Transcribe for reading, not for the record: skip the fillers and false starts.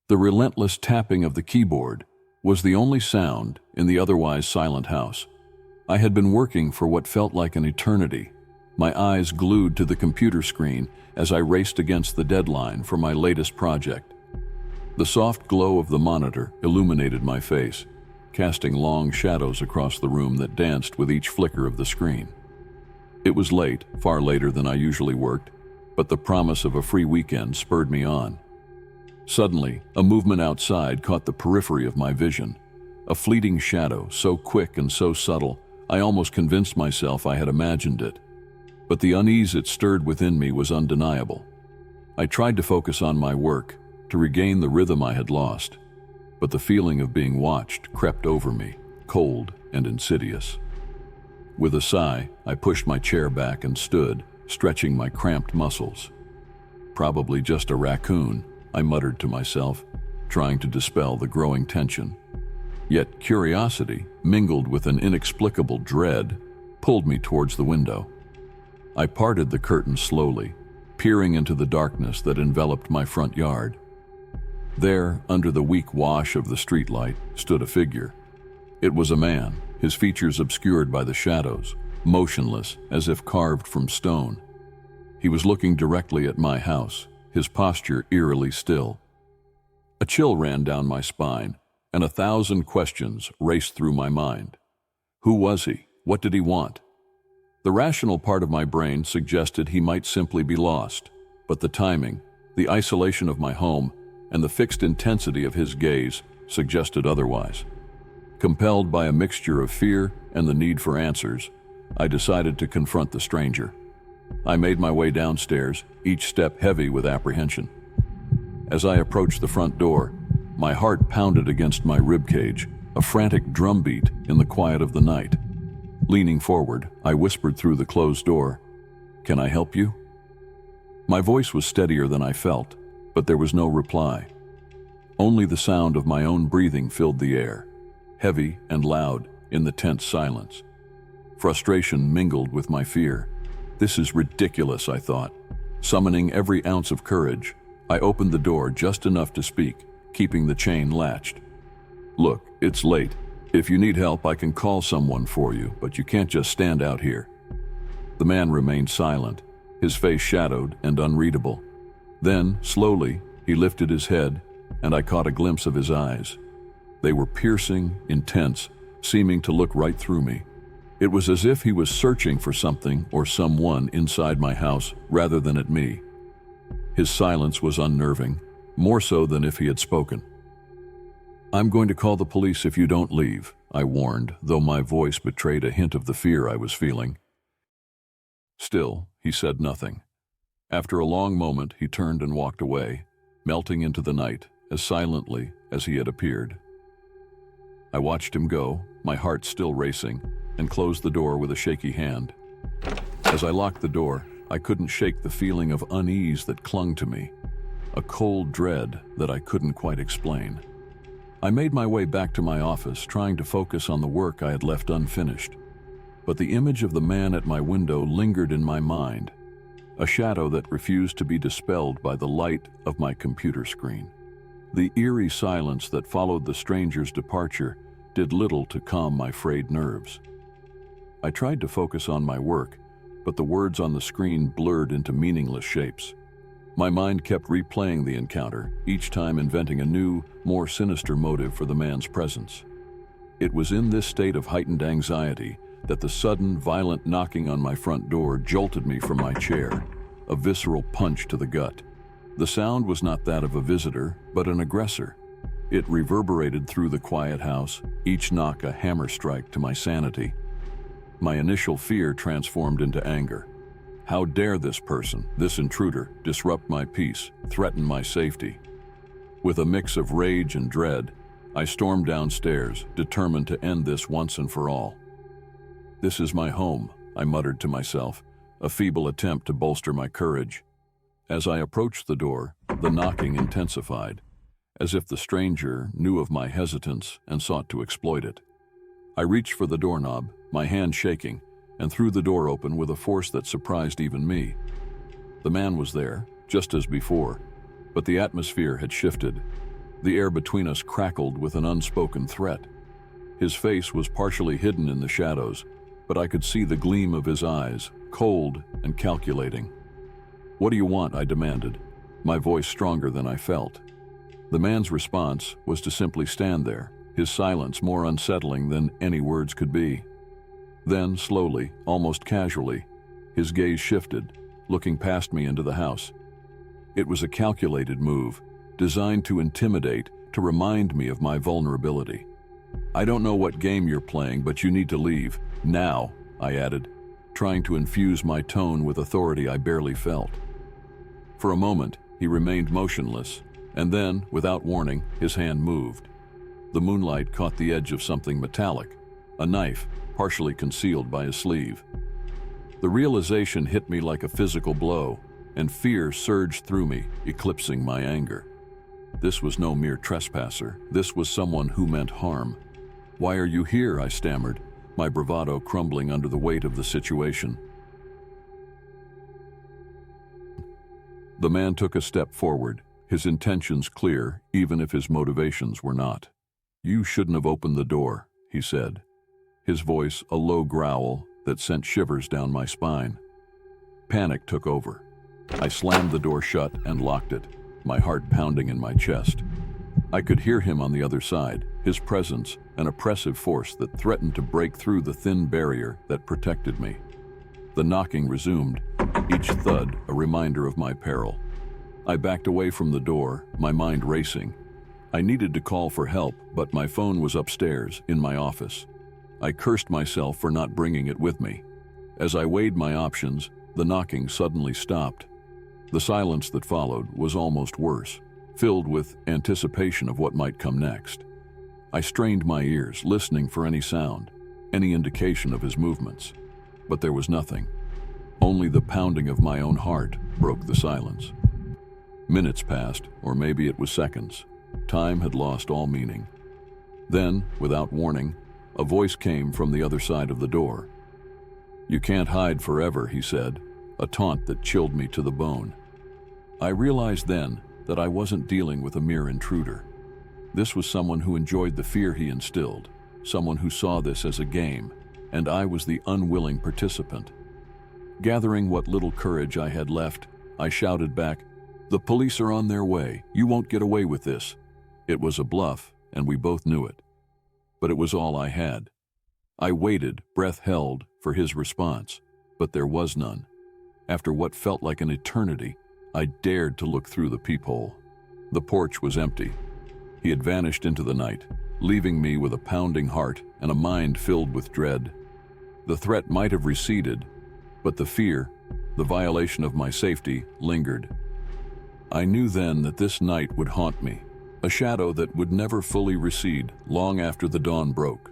The relentless tapping of the keyboard was the only sound in the otherwise silent house. I had been working for what felt like an eternity, my eyes glued to the computer screen as I raced against the deadline for my latest project. The soft glow of the monitor illuminated my face, casting long shadows across the room that danced with each flicker of the screen. It was late, far later than I usually worked, but the promise of a free weekend spurred me on. Suddenly, a movement outside caught the periphery of my vision. A fleeting shadow, so quick and so subtle, I almost convinced myself I had imagined it. But the unease it stirred within me was undeniable. I tried to focus on my work, to regain the rhythm I had lost, but the feeling of being watched crept over me, cold and insidious. With a sigh, I pushed my chair back and stood, stretching my cramped muscles. Probably just a raccoon, I muttered to myself, trying to dispel the growing tension. Yet curiosity, mingled with an inexplicable dread, pulled me towards the window. I parted the curtain slowly, peering into the darkness that enveloped my front yard. There, under the weak wash of the streetlight, stood a figure. It was a man, his features obscured by the shadows, motionless as if carved from stone. He was looking directly at my house, his posture eerily still. A chill ran down my spine, and 1,000 questions raced through my mind. Who was he? What did he want? The rational part of my brain suggested he might simply be lost, but the timing, the isolation of my home, and the fixed intensity of his gaze suggested otherwise. Compelled by a mixture of fear and the need for answers, I decided to confront the stranger. I made my way downstairs, each step heavy with apprehension. As I approached the front door, my heart pounded against my ribcage, a frantic drumbeat in the quiet of the night. Leaning forward, I whispered through the closed door, "Can I help you?" My voice was steadier than I felt, but there was no reply. Only the sound of my own breathing filled the air, heavy and loud in the tense silence. Frustration mingled with my fear. This is ridiculous, I thought. Summoning every ounce of courage, I opened the door just enough to speak, keeping the chain latched. "Look, it's late. If you need help, I can call someone for you, but you can't just stand out here." The man remained silent, his face shadowed and unreadable. Then, slowly, he lifted his head, and I caught a glimpse of his eyes. They were piercing, intense, seeming to look right through me. It was as if he was searching for something or someone inside my house rather than at me. His silence was unnerving, more so than if he had spoken. "I'm going to call the police if you don't leave," I warned, though my voice betrayed a hint of the fear I was feeling. Still, he said nothing. After a long moment, he turned and walked away, melting into the night as silently as he had appeared. I watched him go, my heart still racing, and closed the door with a shaky hand. As I locked the door, I couldn't shake the feeling of unease that clung to me, a cold dread that I couldn't quite explain. I made my way back to my office, trying to focus on the work I had left unfinished. But the image of the man at my window lingered in my mind, a shadow that refused to be dispelled by the light of my computer screen. The eerie silence that followed the stranger's departure did little to calm my frayed nerves. I tried to focus on my work, but the words on the screen blurred into meaningless shapes. My mind kept replaying the encounter, each time inventing a new, more sinister motive for the man's presence. It was in this state of heightened anxiety that the sudden, violent knocking on my front door jolted me from my chair, a visceral punch to the gut. The sound was not that of a visitor, but an aggressor. It reverberated through the quiet house, each knock a hammer strike to my sanity. My initial fear transformed into anger. How dare this person, this intruder, disrupt my peace, threaten my safety? With a mix of rage and dread, I stormed downstairs, determined to end this once and for all. "This is my home," I muttered to myself, a feeble attempt to bolster my courage. As I approached the door, the knocking intensified, as if the stranger knew of my hesitance and sought to exploit it. I reached for the doorknob, my hand shaking, and threw the door open with a force that surprised even me. The man was there, just as before, but the atmosphere had shifted. The air between us crackled with an unspoken threat. His face was partially hidden in the shadows, but I could see the gleam of his eyes, cold and calculating. "What do you want?" I demanded, my voice stronger than I felt. The man's response was to simply stand there, his silence more unsettling than any words could be. Then, slowly, almost casually, his gaze shifted, looking past me into the house. It was a calculated move, designed to intimidate, to remind me of my vulnerability. "I don't know what game you're playing, but you need to leave. Now," I added, trying to infuse my tone with authority I barely felt. For a moment, he remained motionless, and then, without warning, his hand moved. The moonlight caught the edge of something metallic, a knife, partially concealed by his sleeve. The realization hit me like a physical blow, and fear surged through me, eclipsing my anger. This was no mere trespasser. This was someone who meant harm. "Why are you here?" I stammered, my bravado crumbling under the weight of the situation. The man took a step forward, his intentions clear, even if his motivations were not. "You shouldn't have opened the door," he said, his voice a low growl that sent shivers down my spine. Panic took over. I slammed the door shut and locked it, my heart pounding in my chest. I could hear him on the other side, his presence an oppressive force that threatened to break through the thin barrier that protected me. The knocking resumed, each thud a reminder of my peril. I backed away from the door, my mind racing. I needed to call for help, but my phone was upstairs, in my office. I cursed myself for not bringing it with me. As I weighed my options, the knocking suddenly stopped. The silence that followed was almost worse, filled with anticipation of what might come next. I strained my ears, listening for any sound, any indication of his movements. But there was nothing. Only the pounding of my own heart broke the silence. Minutes passed, or maybe it was seconds. Time had lost all meaning. Then, without warning, a voice came from the other side of the door. "You can't hide forever," he said, a taunt that chilled me to the bone. I realized then that I wasn't dealing with a mere intruder. This was someone who enjoyed the fear he instilled, someone who saw this as a game, and I was the unwilling participant. Gathering what little courage I had left, I shouted back, "The police are on their way. You won't get away with this." It was a bluff, and we both knew it. But it was all I had. I waited, breath held, for his response, but there was none. After what felt like an eternity, I dared to look through the peephole. The porch was empty. He had vanished into the night, leaving me with a pounding heart and a mind filled with dread. The threat might have receded, but the fear, the violation of my safety, lingered. I knew then that this night would haunt me, a shadow that would never fully recede long after the dawn broke.